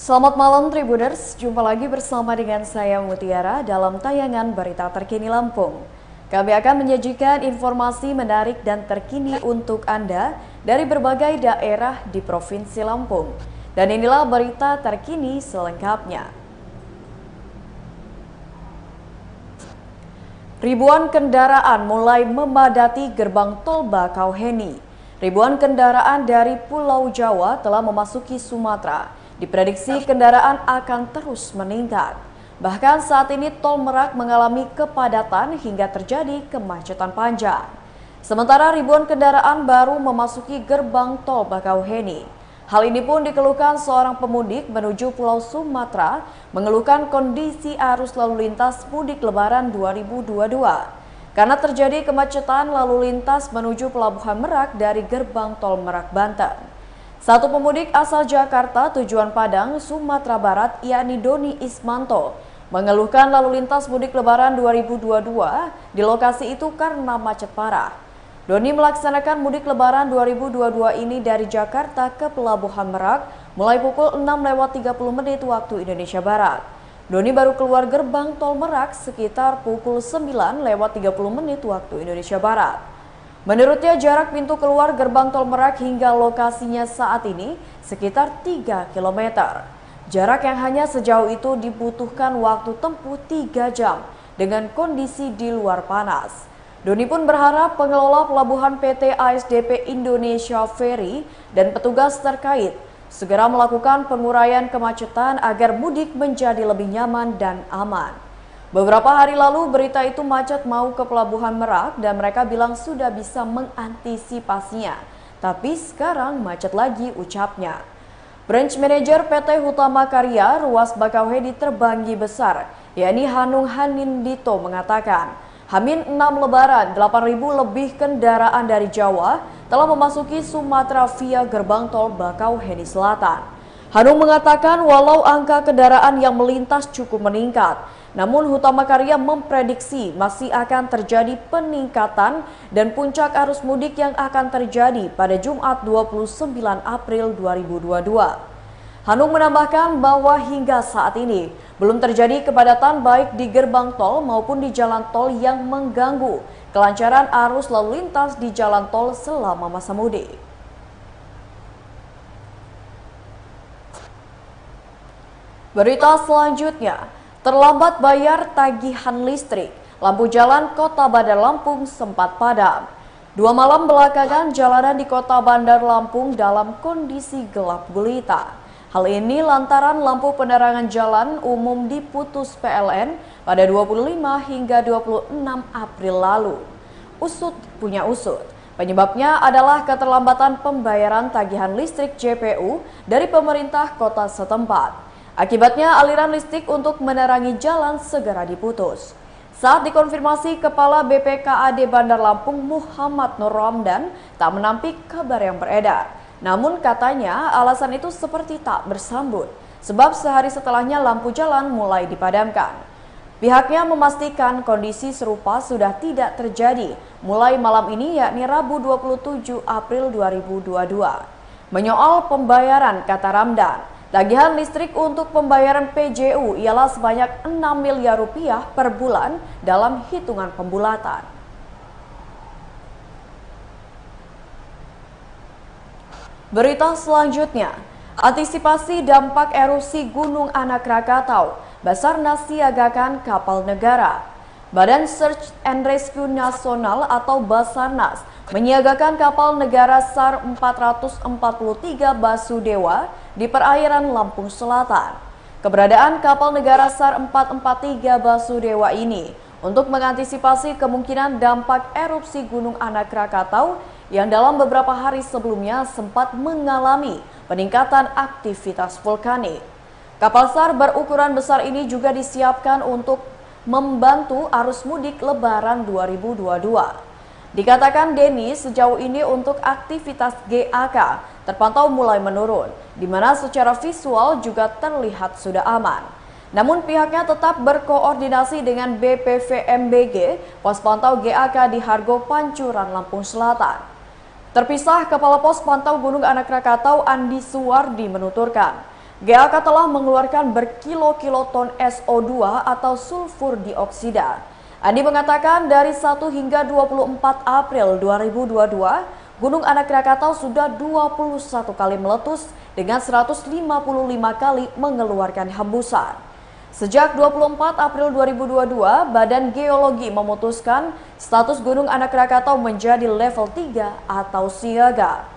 Selamat malam Tribuners, jumpa lagi bersama dengan saya Mutiara dalam tayangan Berita Terkini Lampung. Kami akan menyajikan informasi menarik dan terkini untuk Anda dari berbagai daerah di Provinsi Lampung. Dan inilah berita terkini selengkapnya. Ribuan kendaraan mulai memadati gerbang tol Bakauheni. Ribuan kendaraan dari Pulau Jawa telah memasuki Sumatera. Diprediksi kendaraan akan terus meningkat. Bahkan saat ini tol Merak mengalami kepadatan hingga terjadi kemacetan panjang. Sementara ribuan kendaraan baru memasuki gerbang tol Bakauheni. Hal ini pun dikeluhkan seorang pemudik menuju Pulau Sumatera, mengeluhkan kondisi arus lalu lintas mudik Lebaran 2022. Karena terjadi kemacetan lalu lintas menuju Pelabuhan Merak dari gerbang tol Merak, Banten. Satu pemudik asal Jakarta tujuan Padang, Sumatera Barat, yakni Doni Ismanto, mengeluhkan lalu lintas mudik Lebaran 2022 di lokasi itu karena macet parah. Doni melaksanakan mudik Lebaran 2022 ini dari Jakarta ke Pelabuhan Merak mulai pukul 6:30 waktu Indonesia Barat. Doni baru keluar gerbang tol Merak sekitar pukul 9:30 waktu Indonesia Barat. Menurutnya jarak pintu keluar gerbang tol Merak hingga lokasinya saat ini sekitar 3 km. Jarak yang hanya sejauh itu dibutuhkan waktu tempuh 3 jam dengan kondisi di luar panas. Doni pun berharap pengelola pelabuhan PT ASDP Indonesia Ferry dan petugas terkait segera melakukan penguraian kemacetan agar mudik menjadi lebih nyaman dan aman. Beberapa hari lalu berita itu macet mau ke Pelabuhan Merak dan mereka bilang sudah bisa mengantisipasinya. Tapi sekarang macet lagi, ucapnya. Branch Manager PT Hutama Karya Ruas Bakauheni Terbanggi Besar, yakni Hanung Hanindito mengatakan, Hamin 6 Lebaran, 8.000 lebih kendaraan dari Jawa telah memasuki Sumatera via gerbang tol Bakauheni Selatan. Hanung mengatakan walau angka kendaraan yang melintas cukup meningkat, namun Hutama Karya memprediksi masih akan terjadi peningkatan dan puncak arus mudik yang akan terjadi pada Jumat 29 April 2022. Hanung menambahkan bahwa hingga saat ini belum terjadi kepadatan baik di gerbang tol maupun di jalan tol yang mengganggu kelancaran arus lalu lintas di jalan tol selama masa mudik. Berita selanjutnya, terlambat bayar tagihan listrik, lampu jalan Kota Bandar Lampung sempat padam. 2 malam belakangan jalanan di Kota Bandar Lampung dalam kondisi gelap gulita. Hal ini lantaran lampu penerangan jalan umum diputus PLN pada 25 hingga 26 April lalu. Usut punya usut. Penyebabnya adalah keterlambatan pembayaran tagihan listrik JPU dari pemerintah kota setempat. Akibatnya aliran listrik untuk menerangi jalan segera diputus. Saat dikonfirmasi Kepala BPKAD Bandar Lampung Muhammad Nur Ramdan tak menampik kabar yang beredar. Namun katanya alasan itu seperti tak bersambut, sebab sehari setelahnya lampu jalan mulai dipadamkan. Pihaknya memastikan kondisi serupa sudah tidak terjadi mulai malam ini, yakni Rabu 27 April 2022. Menyoal pembayaran, kata Ramdan, tagihan listrik untuk pembayaran PJU ialah sebanyak 6 miliar rupiah per bulan dalam hitungan pembulatan. Berita selanjutnya, antisipasi dampak erosi Gunung Anak Rakatau, Basarnas siagakan kapal negara. Badan Search and Rescue Nasional atau Basarnas menyiagakan kapal negara SAR 443 Basudewa di perairan Lampung Selatan. Keberadaan kapal negara SAR 443 Basudewa ini untuk mengantisipasi kemungkinan dampak erupsi Gunung Anak Rakatau yang dalam beberapa hari sebelumnya sempat mengalami peningkatan aktivitas vulkanik. Kapal SAR berukuran besar ini juga disiapkan untuk membantu arus mudik Lebaran 2022. Dikatakan Denny sejauh ini untuk aktivitas GAK terpantau mulai menurun, di mana secara visual juga terlihat sudah aman. Namun pihaknya tetap berkoordinasi dengan BPVMBG, pos pantau GAK di Hargo Pancuran, Lampung Selatan. Terpisah, Kepala Pos Pantau Gunung Anak Rakatau Andi Suwardi menuturkan, GAK telah mengeluarkan berkilo-kilo ton SO2 atau sulfur dioksida. Andi mengatakan dari 1 hingga 24 April 2022, Gunung Anak Krakatau sudah 21 kali meletus dengan 155 kali mengeluarkan hembusan. Sejak 24 April 2022, Badan Geologi memutuskan status Gunung Anak Krakatau menjadi level 3 atau siaga.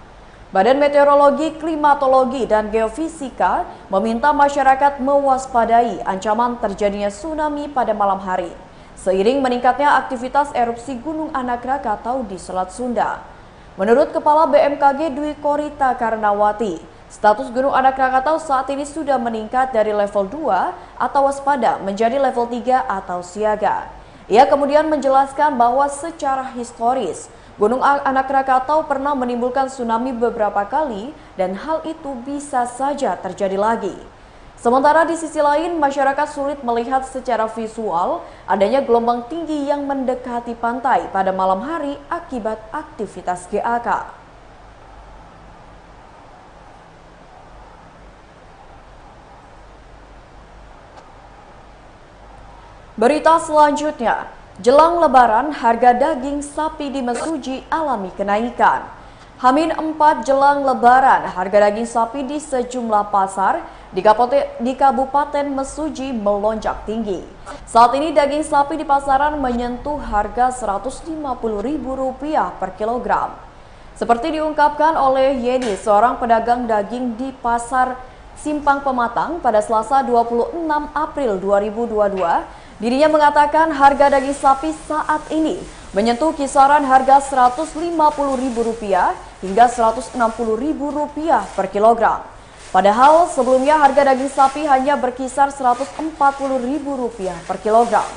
Badan Meteorologi, Klimatologi, dan Geofisika meminta masyarakat mewaspadai ancaman terjadinya tsunami pada malam hari, seiring meningkatnya aktivitas erupsi Gunung Anak Krakatau di Selat Sunda. Menurut Kepala BMKG Dwi Korita Karnawati, status Gunung Anak Krakatau saat ini sudah meningkat dari level 2 atau waspada menjadi level 3 atau siaga. Ia kemudian menjelaskan bahwa secara historis, Gunung Anak Krakatau pernah menimbulkan tsunami beberapa kali dan hal itu bisa saja terjadi lagi. Sementara di sisi lain, masyarakat sulit melihat secara visual adanya gelombang tinggi yang mendekati pantai pada malam hari akibat aktivitas GAK. Berita selanjutnya, jelang Lebaran harga daging sapi di Mesuji alami kenaikan. H-4 jelang Lebaran, harga daging sapi di sejumlah pasar di Kabupaten Mesuji melonjak tinggi. Saat ini daging sapi di pasaran menyentuh harga Rp150.000 per kilogram. Seperti diungkapkan oleh Yeni, seorang pedagang daging di Pasar Simpang Pematang pada Selasa 26 April 2022, dirinya mengatakan harga daging sapi saat ini menyentuh kisaran harga Rp150.000 hingga Rp160.000 per kilogram. Padahal sebelumnya harga daging sapi hanya berkisar Rp140.000 per kilogram.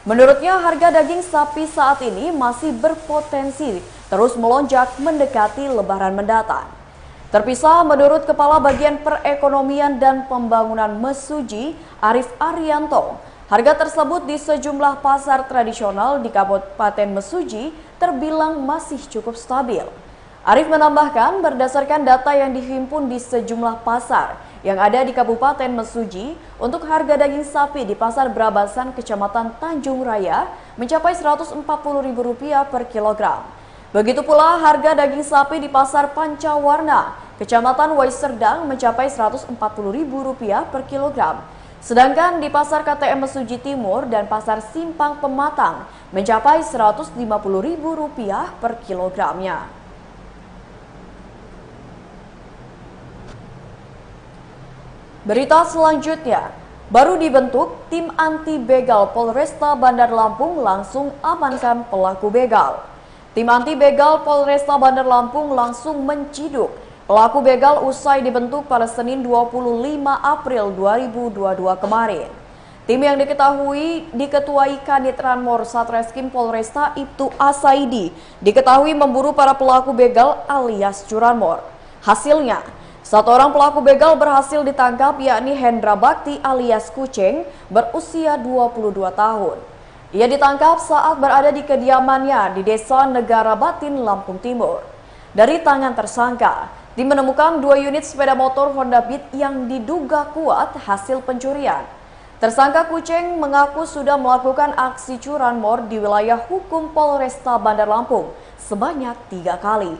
Menurutnya harga daging sapi saat ini masih berpotensi terus melonjak mendekati Lebaran mendatang. Terpisah, menurut Kepala Bagian Perekonomian dan Pembangunan Mesuji, Arif Arianto, harga tersebut di sejumlah pasar tradisional di Kabupaten Mesuji terbilang masih cukup stabil. Arif menambahkan berdasarkan data yang dihimpun di sejumlah pasar yang ada di Kabupaten Mesuji, untuk harga daging sapi di Pasar Brabasan, Kecamatan Tanjung Raya mencapai Rp140.000 per kilogram. Begitu pula harga daging sapi di Pasar Pancawarna, Kecamatan Waiserdang mencapai Rp140.000 per kilogram. Sedangkan di Pasar KTM Mesuji Timur dan Pasar Simpang Pematang mencapai Rp150.000 per kilogramnya. Berita selanjutnya, baru dibentuk tim anti begal Polresta Bandar Lampung langsung amankan pelaku begal. Tim anti begal Polresta Bandar Lampung langsung menciduk pelaku begal usai dibentuk pada Senin 25 April 2022 kemarin. Tim yang diketuai Kanit Ranmor Satreskrim Polresta Ibtu Asaidi diketahui memburu para pelaku begal alias curanmor. Hasilnya, satu orang pelaku begal berhasil ditangkap, yakni Hendra Bakti alias Kucing berusia 22 tahun. Ia ditangkap saat berada di kediamannya di Desa Negara Batin, Lampung Timur. Dari tangan tersangka, tim menemukan 2 unit sepeda motor Honda Beat yang diduga kuat hasil pencurian. Tersangka Kucing mengaku sudah melakukan aksi curanmor di wilayah hukum Polresta Bandar Lampung sebanyak 3 kali.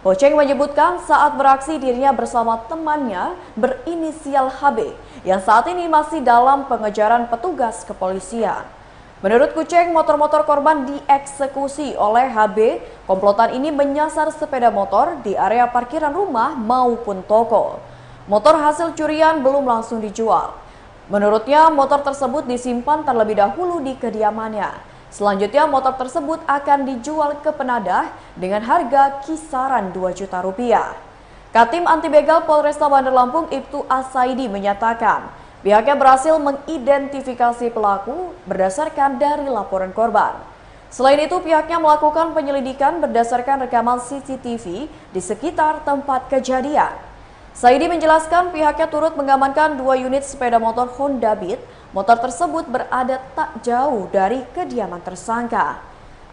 Kucing menyebutkan saat beraksi dirinya bersama temannya berinisial HB yang saat ini masih dalam pengejaran petugas kepolisian. Menurut Kucing, motor-motor korban dieksekusi oleh HB. Komplotan ini menyasar sepeda motor di area parkiran rumah maupun toko. Motor hasil curian belum langsung dijual. Menurutnya, motor tersebut disimpan terlebih dahulu di kediamannya. Selanjutnya, motor tersebut akan dijual ke penadah dengan harga kisaran Rp2 juta. Katim Anti Begal Polresta Bandar Lampung Ibtu Asaidi menyatakan pihaknya berhasil mengidentifikasi pelaku berdasarkan dari laporan korban. Selain itu, pihaknya melakukan penyelidikan berdasarkan rekaman CCTV di sekitar tempat kejadian. Saidi menjelaskan pihaknya turut mengamankan 2 unit sepeda motor Honda Beat. Motor tersebut berada tak jauh dari kediaman tersangka.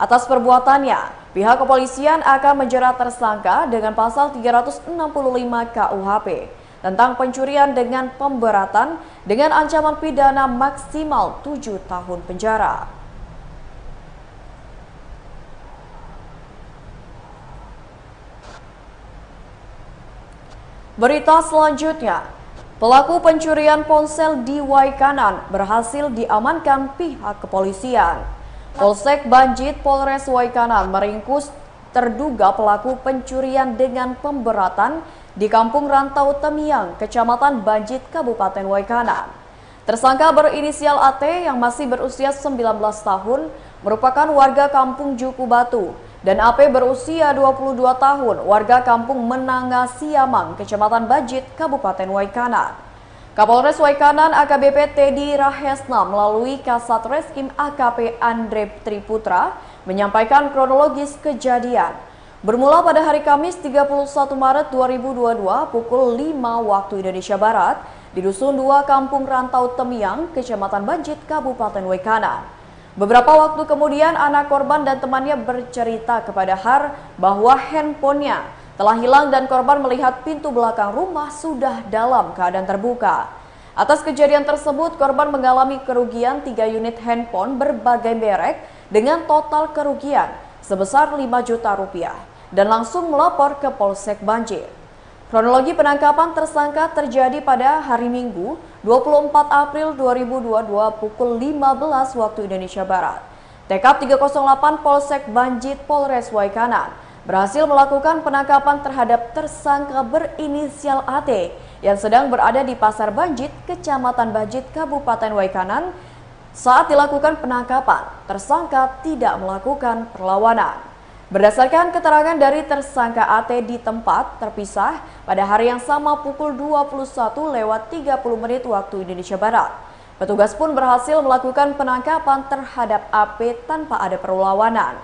Atas perbuatannya, pihak kepolisian akan menjerat tersangka dengan pasal 365 KUHP. tentang pencurian dengan pemberatan dengan ancaman pidana maksimal 7 tahun penjara. Berita selanjutnya, pelaku pencurian ponsel di Waikanan berhasil diamankan pihak kepolisian. Polsek Banjit Polres Waikanan meringkus terduga pelaku pencurian dengan pemberatan di Kampung Rantau Temiang, Kecamatan Banjit, Kabupaten Waikanan. Tersangka berinisial AT yang masih berusia 19 tahun merupakan warga Kampung Juku Batu dan AP berusia 22 tahun warga Kampung Menanga Siamang, Kecamatan Banjit, Kabupaten Waikanan. Kapolres Waikanan AKBP Teddy Rahesna melalui Kasat Reskim AKP Andre Triputra menyampaikan kronologis kejadian. Bermula pada hari Kamis 31 Maret 2022 pukul 5 waktu Indonesia Barat di Dusun 2 Kampung Rantau Temiang, Kecamatan Banjit, Kabupaten Waikanan. Beberapa waktu kemudian anak korban dan temannya bercerita kepada Har bahwa handphonenya telah hilang dan korban melihat pintu belakang rumah sudah dalam keadaan terbuka. Atas kejadian tersebut, korban mengalami kerugian 3 unit handphone berbagai merek dengan total kerugian sebesar 5 juta rupiah dan langsung melapor ke Polsek Banjit. Kronologi penangkapan tersangka terjadi pada hari Minggu 24 April 2022 pukul 15 waktu Indonesia Barat. Tekap 308 Polsek Banjit Polres Waikanan berhasil melakukan penangkapan terhadap tersangka berinisial AT yang sedang berada di Pasar Banjit, Kecamatan Banjit, Kabupaten Waikanan. Saat dilakukan penangkapan, tersangka tidak melakukan perlawanan. Berdasarkan keterangan dari tersangka AT di tempat terpisah pada hari yang sama pukul 21:30 waktu Indonesia Barat, petugas pun berhasil melakukan penangkapan terhadap AP tanpa ada perlawanan.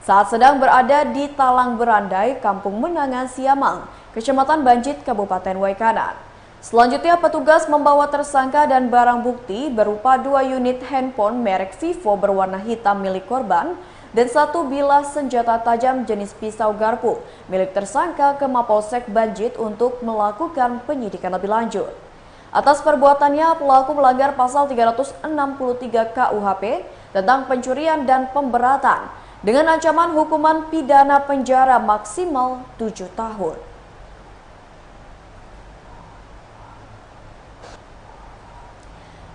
Saat sedang berada di Talang Berandai, Kampung Menangan Siamang, Kecamatan Banjit, Kabupaten Waikanan. Selanjutnya petugas membawa tersangka dan barang bukti berupa 2 unit handphone merek Vivo berwarna hitam milik korban dan 1 bilah senjata tajam jenis pisau garpu milik tersangka ke Mapolsek Banjit untuk melakukan penyidikan lebih lanjut. Atas perbuatannya, pelaku melanggar pasal 363 KUHP tentang pencurian dan pemberatan dengan ancaman hukuman pidana penjara maksimal 7 tahun.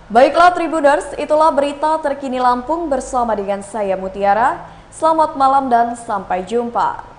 Baiklah Tribuners, itulah berita terkini Lampung bersama dengan saya Mutiara. Selamat malam dan sampai jumpa.